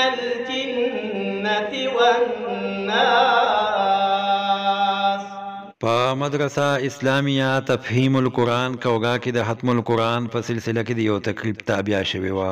الجنة والناس. په مدرسه اسلامیه تفهیم القرآن کوګه کې د ختم القرآن په سلسله کې د یو تقریب تابع شوی و.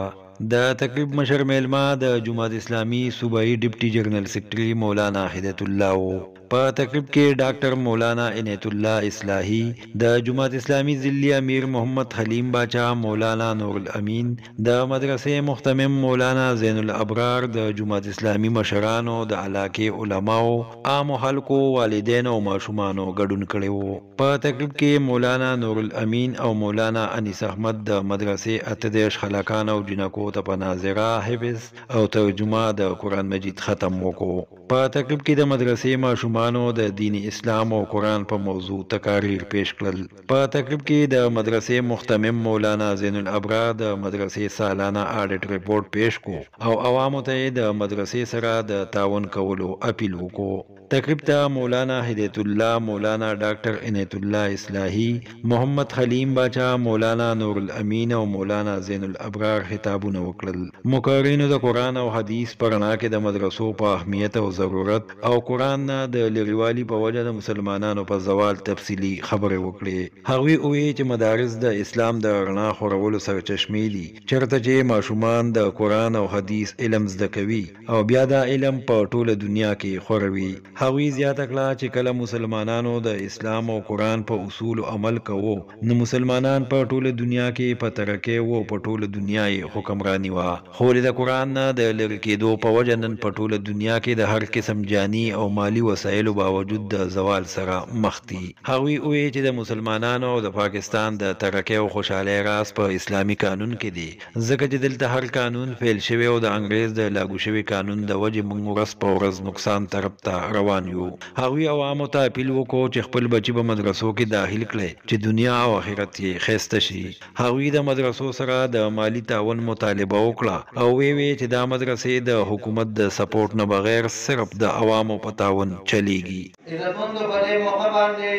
د تقریب مشر میلمه د جماعت اسلامی صوبایي ډیپټي جنرال سیکرټري مولانا هدایت الله و. په تقریب کې ډاکټر مولانا عنایت الله اصلاحي، د جماعت اسلامی ضلعي امیر محمد حلیم باچا، مولانا نور الامین، د مدرسې محتمم مولانا زین الابرار، د جماعت اسلامی مشرانو، د علاقې علماو، عام خلکو، والدین او ماشومانو ګډون کړی و. په تقریب کې مولانا نور الامین او مولانا انیس احمد د مدرسې 38 خلکان او جنکو ته په ناظره، حفظ او ترجمه د قرآن مجید ختم وکړو. په تقریب کې د مدرسې ماشومانو د دین اسلام او قرآن په موضوع تقاریر پیش کړل. په تقریب کې د مدرسې محتمم مولانا زین الابرار د مدرسې سالانه آډیټ ریپورت پیش کو او عوامو ته د مدرسې سره د تعاون کولو اپیل وکړو. تقریب ته مولانا هدایت الله، مولانا ډاکټر عنایت الله اصلاحي، محمد حلیم باچا، مولانا نور الامین او مولانا زین الابرار خطابونه وکړل. مقررینو د قرآن او حدیث په رڼا کې د مدرسو په اهمیت او ضرورت او قرآن نه د لرېوالي په وجه د مسلمانانو په زوال تفصیلي خبرې وکړې. هغوی وویل چې مدارس د اسلام د رڼا خورولو سرچشمې دي، چېرته چې ماشومان د قرآن او حدیث علم زده کوي او بیا دا علم په ټوله دنیا کې خوروي. هغوی زیاته کړه چې کله مسلمانانو د اسلام او قرآن په اصول عمل کوو نو مسلمانان په ټوله دنیا کې په ترقۍ او په ټوله دنیا یې حکمرانی وه، خو د قرآن نه د لرې کېدو په وجه نن په ټوله دنیا کې د هر قسم جانی او مالی وسایلو باوجود د زوال سره مخ دي. هغوی وویل چې د مسلمانانو او د پاکستان د ترقۍ او خوشحالۍ راز په اسلامي قانون کې دی، ځکه چې دلته هر قانون فعل شوی او د انګریز د لاګو شوي قانون د وجې موږ ورځ په ورځ نقصان طرف ته روان یو. هغوی عوامو ته اپیل وکړو چې خپل بچي په مدرسو کې داخل کړي چې دنیا او آخرت یې ښایسته شي. هغوی د مدرسو سره د مالی تعاون مطالبه وکړه او ویې چې دا مدرسې د حکومت د سپورټ نه بغیر صرف د عوامو په تعاون چلیږي. عزتمندو په دې موقع باندې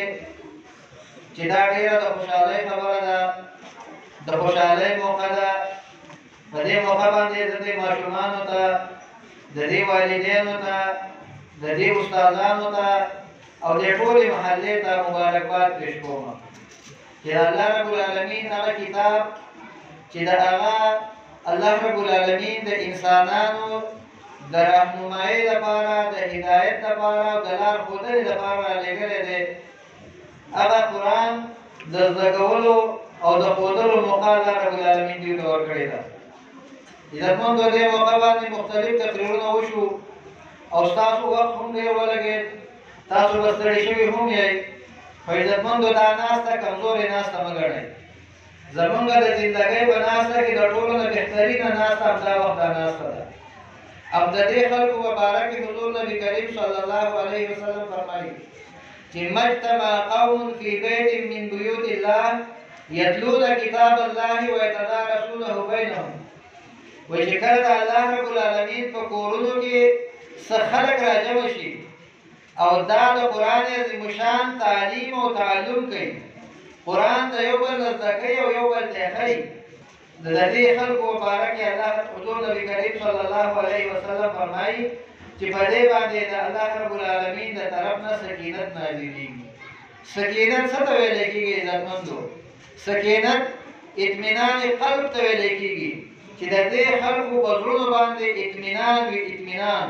چې دا ډېره د خوشحالۍ خبره ده، د خوشحالۍ موقع ده، په دې موقع باندې زه دې ماشومانو ته، د دې والدینو ته، د دې استادانو ته او د ټولې محلې ته مبارکباد پیش کوم چې الله رب العالمین هغه کتاب چې د هغه الله رب العالمین د انسانانو د رهنمایۍ لپاره، د هدایت لپاره او د لار ښودنې لپاره رالیږلی دی، هغه قرآن د زده کولو او د ښودلو موقع الله رب العالمین دوی ته ورکړې ده. عزتمندو دې موقع باندې مختلف تقریرونه وشو او ستاسو وخت هم ډېر ولګېد، تاسو به ستړي شوي هم یئ، خو عزتمندو دا ناسته کمزورې ناسته مه ګڼئ. زمونږ د زندګۍ په ناسته کې د ټولو نه بهترینه ناسته همدا وخت دا ناسته ده. او د دې خلکو په باره کې حضور نبي کریم صلی الله علیه وسلم فرمایي چې مجتمع قوم فی بیت من بیوت الله یتلون کتاب الله ویتدارسونه بینهم. وایي چې کله د الله رب العالمین په کورونو کې څه خلک راجمع شي او دا د قرآن عظیم شان تعلیم او تعلم کوي، قرآن د یو بل نه زده کوي او یو بل ته یې ښایي، د دې خلکو په باره کې الله حضور نبي کریم صلی الله علیه وسلم فرمایي چې په دې باندې د الله رب العالمین د طرف نه سکینت نازلېږي. سکینت څه ته ویلی کېږي عزتمندو؟ سکینت اطمینان قلب ته ویلی کېږي چې د دې خلکو په زړونو باندې اطمینان وي، اطمینان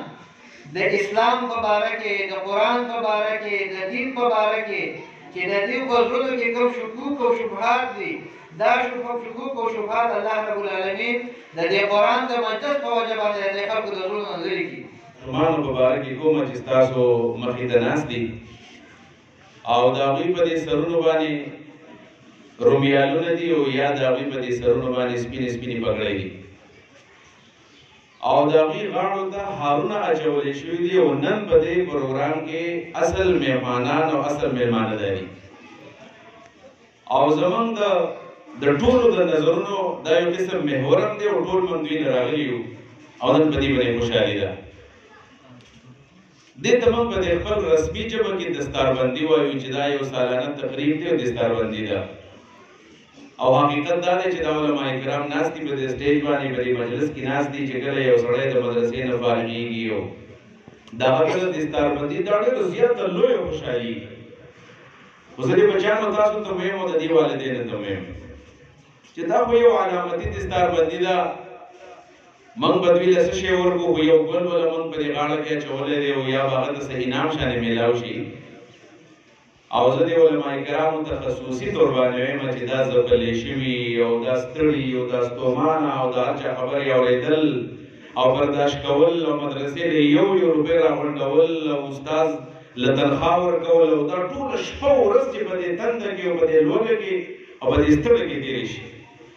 د اسلام په باره کې، د قرآن په باره کې، د دین په باره کې چې د دې په زړونو کې کوم شکوک او شبهات دي، دا شکوک او شبهات الله رب العالمین د دې قرآن د مجلس په وجه باندې د خلکو د زړونو نه لرې کړي. ماشومانو په باره کې کومه چې ستاسو مخې ته ناست دي او د هغوی په دې سرونو باندې رومیالونه دي او یا د هغوی په دې سرونو باندې سپینې سپینې پګړۍ دي او د هغوی غاړو ته هارونه اچولی شوي دي او نن په دې پروګرام کې اصل مهمانان او اصل مهمانداري او زمونږ د ټولو د نظرونو دا یو قسم محورم دی او ټول موږ دوی نه راغلي یو او نن په دې باندې خوشحالي ده. دې ته موږ په خپل رسمي ژبه کې دستاربندي وایو چې دا یو سالانه تقریب دی او دستاربندي ده. او حقیقت دا دی چې دا علما کرام ناست دي په دې سټیج باندې په دې مجلس کې ناست دي چې کله یو سړی د مدرسې نه فارغېږي او د هغه د دستاربندي دا ډېره زیاته لویه خوشحالي خو زه دې بچیانو تاسو ته ویم او د دې والدینو ته ویم چې دا خو یو علامتي دستاربندي ده موږ به دوی له څه شی ورکړو خو یو ګل به موږ په دې غاړه کې اچولی دی او یا به هغه ته څه انعام شانې میلاو شي او زه د علما کرامو ته خصوصي طور باندې وایم چې دا ځپلې شوي او دا ستړي او دا ستومانه او د هر چا خبرې اورېدل او برداشت کول او مدرسې له یو روپۍ راغونډول او استاد له تنخوا ورکول او دا ټوله شپه ورځ چې په دې تنده کې او په دې لوږه کې او په دې ستړي کې تېرې شي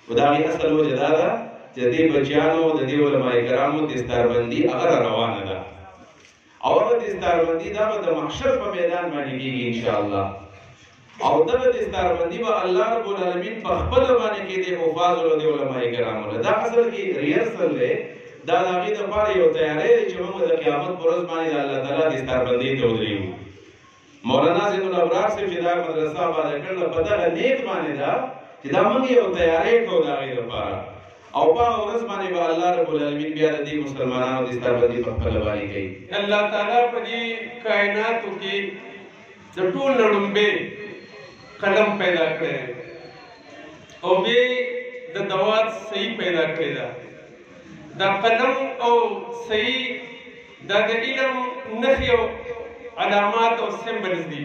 خو د هغې اصل وجه دا ده چې د دې بچیانو د دې علما کرامو دستاربندي هغه روانه ده او هغه دستاربندي دا به د محشر په میدان باندې کېږي انشاءالله او دغه دستاربندي به الله رب العالمین په خپله باندې کې د حفاظو له دې علما کرامو له دا اصل کې ریهرسل دی دا د هغې دپاره یو تیاری دی چې موږ د قیامت په ورځ باندې د الله تعالی دستاربندۍ ته ودرېږو مولانا زین الابرار صاحب چې دا مدرسه آباده کړله په دغه نیت باندې ده چې دا موږ یو تیاری کوو د هغې دپاره او په هغه ورځ باندې به الله رب العالمین بیا د دې مسلمانانو دستاربندي په خپله باندې کوي الله تعالی په دې کائناتو کې د ټول لړمبې قلم پیدا کړی او بیا د دوات صحیح پیدا کړې ده دا قلم او صحیح دا د علم نښې او علامات او سمبلز دي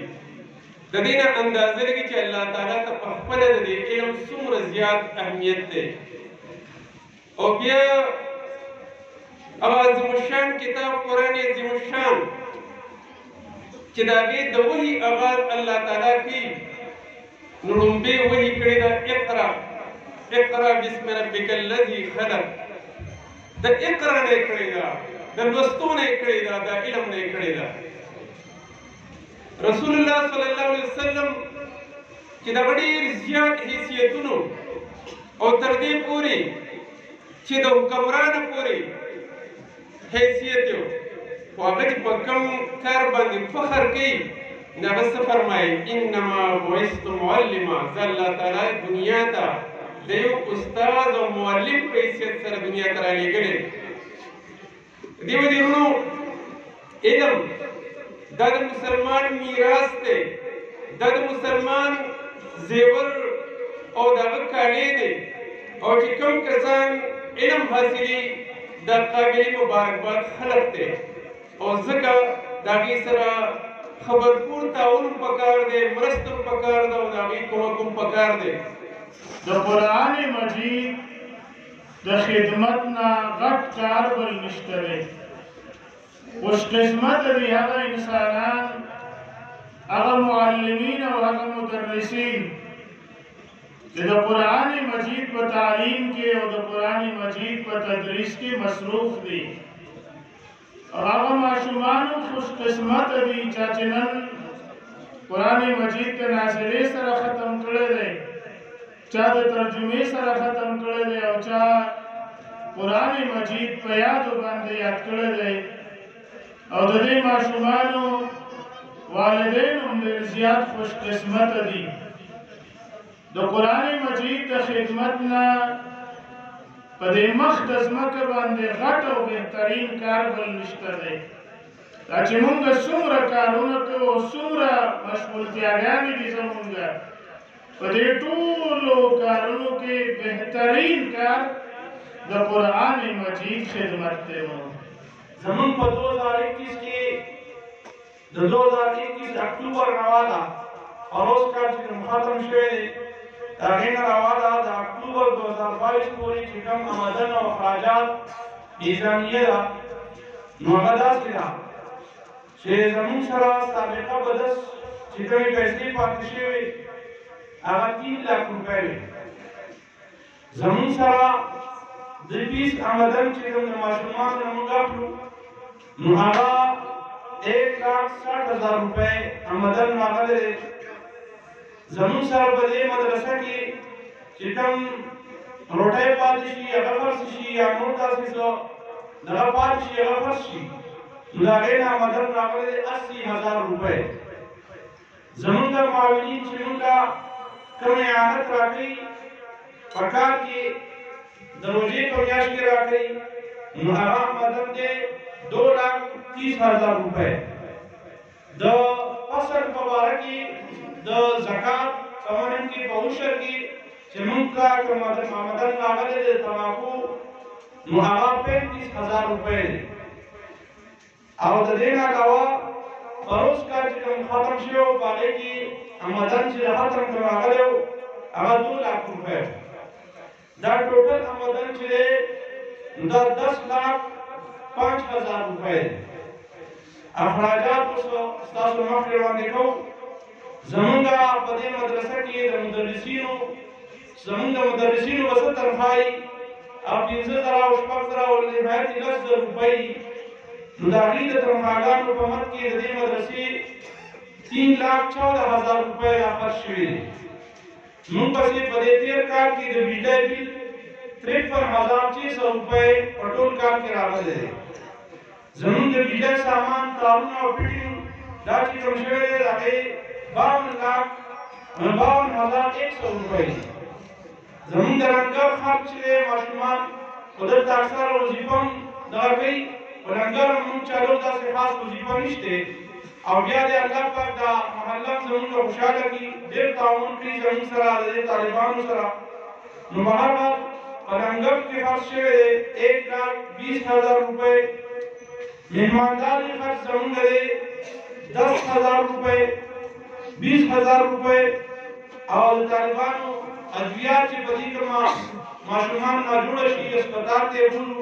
د دې نه اندازه لګي چې الله تعالی ته په خپله د دې علم څومره زیات اهمیت دی او بیا عظیم الشان کتاب قرآن عظیم الشان چې د هغې د وحي آغاز الله تعالی کوي نو لومبۍ وحي کړې ده اقرا بسم ربک الذي خلق د اقرا نه یې کړې ده د لوستو نه یې کړې ده د علم نه یې کړې ده رسول الله صلی الله علیه وسلم چې د ډېر زیات حیثیتونو او تر دې پورې چې د حکمرانو پورې حیثیت یو خو هغه چې په کوم کار باندې فخر کوي نو هغه څه فرمایي انما بعثت معلما زه الله تعالی دنیا ته د یو استاد او معلم په حیثیت سره دنیا ته رالیږلی دې ودې علم دا د مسلمان میراث دی دا د مسلمان زیور او د هغه کاڼی دی او چې کوم کسان علم حاصلي دا قابل مبارکباد خلق دی او ځکه د هغې سره خبرپور تعاون پکار دی مرسته پکار ده او د هغې کومک هم پکار دی د قرآن مجید د خدمت نه غټ کار بل نشته دی خوش قسمت دی هغه انسانان هغه معلمین او هغه مدرسین چې د قرآن مجید په تعلیم کې او د قرآن مجید په تدریس کې مصروف دي هغه ماشومان خوش قسمت دي چې نن قرآن مجید د ناظرې سره ختم کړی دی چا د ترجمې سره ختم کړی دی او چا قرآن مجید په یادو باندې یاد کړی دی او د دې ماشومانو والدین هم ډېر زیات خوش قسمت دي د قرآن مجید د خدمت نه په دې مخ د ځمکه باندې غټ او بهترین کار بل نشته دی دا چې موږ څومره کارونه کوو څومره مشغولتیاګانې دي زموږ په دې ټولو کارونو کې بهترین کار د قرآن مجید خدمت دی زمون په 2021 کې د 2021 اکتوبر رواله او اوس کال چې ختم شوی دی هغې نه رواله د اکتوبر 2022 پورې چې کوم آمدن او اخراجات نظامیه ده نو هغه داسې ده چې زمون سره سابقه بدس چې کومې پیسې پاتې شوې هغه 3 लाख روپۍ وې زمون سره د فیس آمدن چې کوم د ماشومانو نه موږ اخلو نو هغه 1,60,000 روپۍ آمدن راغلی دی زمون سره په دې مدرسه کې چې کوم روټۍ پاتې شي هغه خرڅ شي یا نور داسې څه دغه پاتې شي هغه خرڅ شي نو د هغې نه آمدن راغلی دی 80,000 روپۍ زمونږ معاونین چې موږ ته کوم اعانت راکوي پکار کې د روزې په میاشت کې راکړي نو هغه آمدن دی 2,30,000 روپۍ د فصل په باره کې د زکات په مهم کې په عشر کې چې موږ ته کوم آمدن راغلی دی د تماکو نو هغه 35,000 روپۍ دی او د دې نه علاوه پروس کار چې کوم ختم شوی و په هغې کې آمدن چې د ختم کوم راغلی و هغه 2 لک روپۍ دا ټوټل آمدن چې دی دا 10,05,000 روپۍ دی اخراجات اوس ستاسو مخکې وړاندې کوو زمونږ په دې مدرسه کې د مدرسینو زمونږ د مدرسینو به څه تنخواهي او 15,000 او 6,000 او نهایت 10,000 روپۍ نو د هغې د تنخواګانو په مد کې د دې مدرسې 3,14,000 روپۍ را خرڅ شوي دي موږ پسې په دې تېر کال کې د بجلی بل 53,600 روپۍ په ټول کال کې راغلی دی زمونږ د بجلی سامان تارونه او فټینګ دا چې کوم شوی دی د هغې 52,51,000 روپۍ دي زمونږ د لنګر خرچ چې دی ماشومان خو دلته اکثره وظیفه هم دغه کوي په لنګر هم موږ چالو داسې خاص وظیفه نشته او بیا د الله پاک دا محله زمونږ خوشحاله کړي ډېر تعاون کړي زمونږ سره د دې طالبانو سره نو بهرحال په لنګر کې خرڅ شوی دی 1,20,000 روپۍ مهمانداري خرڅ زمونږ دی 10,000 روپۍ 20,000 روپۍ او د طالبانو ادویات چې په دې کې ماشومان ناجوړه شي هسپتال ته یې بولو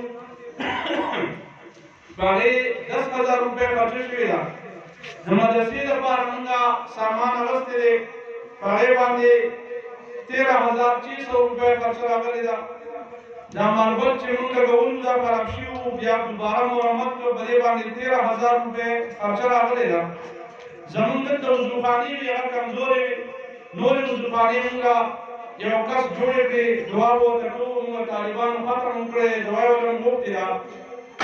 په هغې 10,000 روپۍ خرچه شوې ده د مدرسې لپاره موږ سامان اخیستی دی په هغې باندې 13,600 روپۍ خرچه راغلې ده دا ماربل چې موږ لګولو دا خراب شوي وو بیا دوباره مرمت کړو په دې باندې 13,000 روپۍ خرچه راغلې ده زمونږ دلته وضوخانې وي هغه کمزورې وي نورې وضوخانې موږ یو کس جوړې کړې دعا به ورته کوو موږ طالبانو ختم وکړې دعا یې ورته غوښتې ده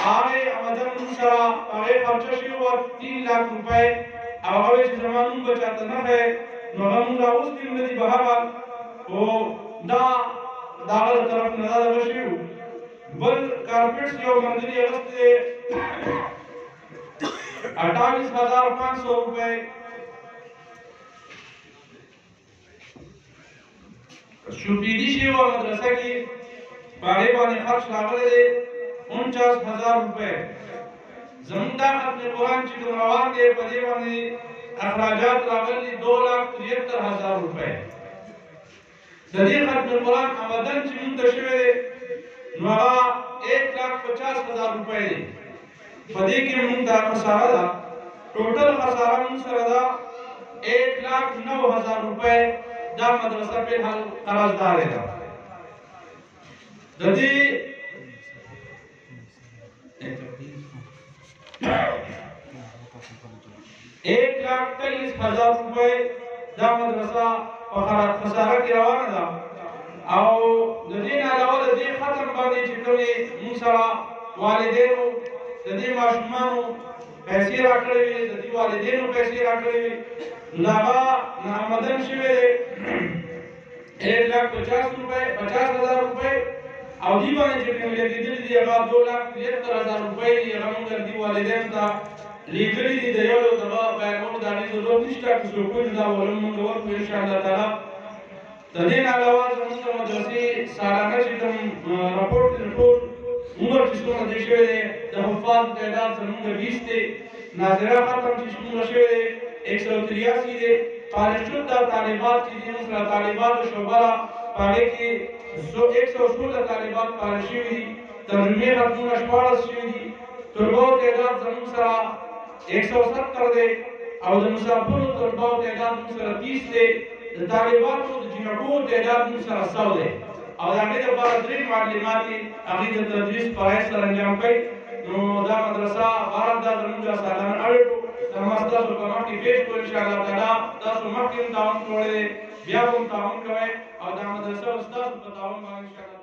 هغې آمدن موږ سره هغې خرچه شوي وه 3 لک روپۍ او هغه وایي چې زما نوم به چاته نه ښیې نو هغه موږ راوستي هم نه دي بهرحال خو دا د هغه له طرف نه دا دغه شوي وو بل کارپېټس یو ملګري اخیستی دی 28,500 روپۍ شوپیدي شوي وه مدرسه کې په هغې باندې خرچ راغلی دی 49,000 روپۍ زمونږ دا ختم قرآن چې کوم روان دی په دې باندې اخراجات راغلي 2,73,000 روپۍ د دې ختم قرآن آمدن چې موږ ته شوی دی نو هغه 1,50,000 روپۍ دی په دې کې موږ ته خساره ده ټوټل خساره موږ سره ده 1,09,000 روپۍ دا مدرسه په حال قرارداد ده د دې 1,23,000 روپۍ دا مدرسه په خساره کې روانه ده او د دې نه علاوه د دې ختم باندې چې کومې موږ سره والدینو د دې ماشومانو پیسې راکړې وې د دې والدینو پیسې راکړې وې نو هغه آمدن شوی دی 1,50,000 روپۍ او دې باندې چې کوم لګېدلي دي هغه 2,73,000 روپۍ دي هغه موږ دې والدینو ته لیکلي دي د یو دغه بیانولو د هغې ضرورت نشته که څوک وي نو دا ولهم موږ ورکړو انشاءالله تعالی د دې نه علاوه زموږ د مدرسې سالانه چې کوم راپورټ دی ټول عمر چې څومره دی شوی دی د حفاظو تعداد زموږ 20 دی ناظره ختم چې څومره شوی دی 183 دی پالشود دا طالبات چې دي موږ سره طالباتو شعبه ده په هغې کې 116 طالبات پالل شوي دي ترجمې ختمونه 14 شوي دي طلباو تعداد زموږ سره 170 دی او د مسافرو طلباو تعداد موږ سره 30 دی د طالبانو د جنکو تعداد موږ سره 100 دی او د هغې دپاره 3 معلمات یې هغې د تدریس فرایض سره انجام کوي نو دا مدرسه بهر دا زموږ سالانه اړیټ و دا ما ستاسو په مخکې پیش کړو انشاءالله تعالی تاسو مخکې هم تعاون کړی دی بیا به هم تعاون کوئ او دا مدرسه ستاسو په تعاون باندې انشاءالله